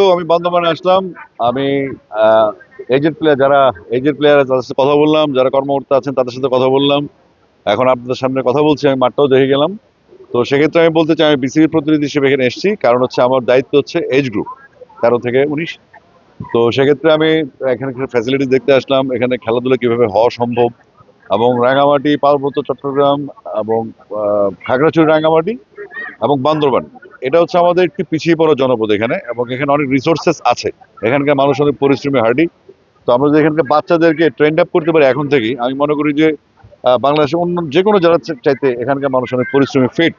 তো আমি বর্ধমানে আসলাম। আমি এজেন্ট প্লেয়ার যারা এজেন্ট প্লেয়ার তাদের সাথে কথা বললাম, যারা কর্মকর্তা আছেন তাদের সাথে কথা বললাম। এখন আপনাদের সামনে কথা বলছি, আমি মাঠটাও দেখে গেলাম। তো সেক্ষেত্রে আমি বলতে চাই, আমি বিসিবির প্রতিনিধি হিসেবে এখানে এসেছি, কারণ হচ্ছে আমার দায়িত্ব হচ্ছে এজ গ্রুপ 13 থেকে 19। তো সেক্ষেত্রে আমি এখানে ফ্যাসিলিটি দেখতে আসলাম, এখানে খেলাধুলা কিভাবে হওয়া সম্ভব, এবং রাঙামাটি, পার্বত্য চট্টগ্রাম, এবং খাগড়াছড়ি, রাঙামাটি এবং বান্দরবান, এটা হচ্ছে আমাদের একটি পিছিয়ে পড়া জনপদ এখানে, এবং এখানে অনেক রিসোর্সেস আছে। এখানকার মানুষ অনেক পরিশ্রমী, হার্ডি। তো আমরা যদি এখানকার বাচ্চাদেরকে ট্রেন্ড আপ করতে পারি এখন থেকেই, আমি মনে করি যে বাংলাদেশের অন্য যে কোনো জেলার চাইতে এখানকার মানুষ অনেক পরিশ্রমী, ফিট।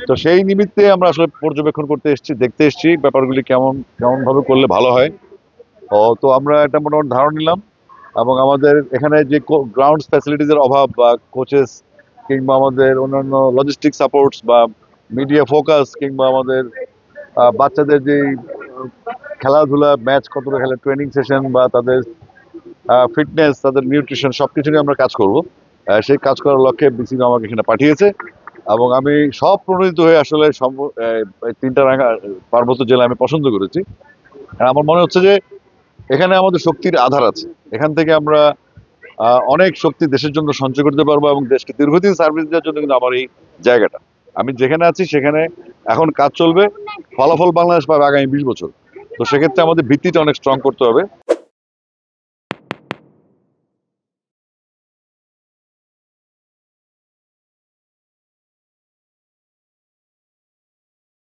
তো সেই নিমিত্তে আমরা আসলে পর্যবেক্ষণ করতে এসেছি, দেখতে এসেছি ব্যাপারগুলি কেমন কেমন ভাবে করলে ভালো হয়। তো আমরা এটা মোটামুটি ধারণা নিলাম, এবং আমাদের এখানে যে গ্রাউন্ড ফ্যাসিলিটিজের অভাব, বা কোচেস, কিংবা আমাদের অন্যান্য লজিস্টিক সাপোর্টস, বা মিডিয়া ফোকাস, কিংবা আমাদের বাচ্চাদের যে খেলাধুলা, ম্যাচ কতটা খেলে, ট্রেনিং সেশন, বা তাদের ফিটনেস, তাদের নিউট্রিশন, সবকিছু নিয়ে আমরা কাজ করব। সেই কাজ করার লক্ষ্যে বিসিবি আমাকে এখানে পাঠিয়েছে, এবং আমি সব প্রণোদিত হয়ে আসলে এই তিনটা পার্বত্য জেলা আমি পছন্দ করেছি। আর আমার মনে হচ্ছে যে এখানে আমাদের শক্তির আধার আছে। এখান থেকে আমরা অনেক শক্তি দেশের জন্য সঞ্চয় করতে পারবো, এবং দেশকে দীর্ঘদিন সার্ভিস দেওয়ার জন্য কিন্তু আমার এই জায়গাটা, আমি যেখানে আছি সেখানে এখন কাজ চলবে, ফলাফল বাংলাদেশ পাবে আগামী 20 বছর। তো সেক্ষেত্রে আমাদের ভিত্তিটা অনেক স্ট্রং করতে হবে।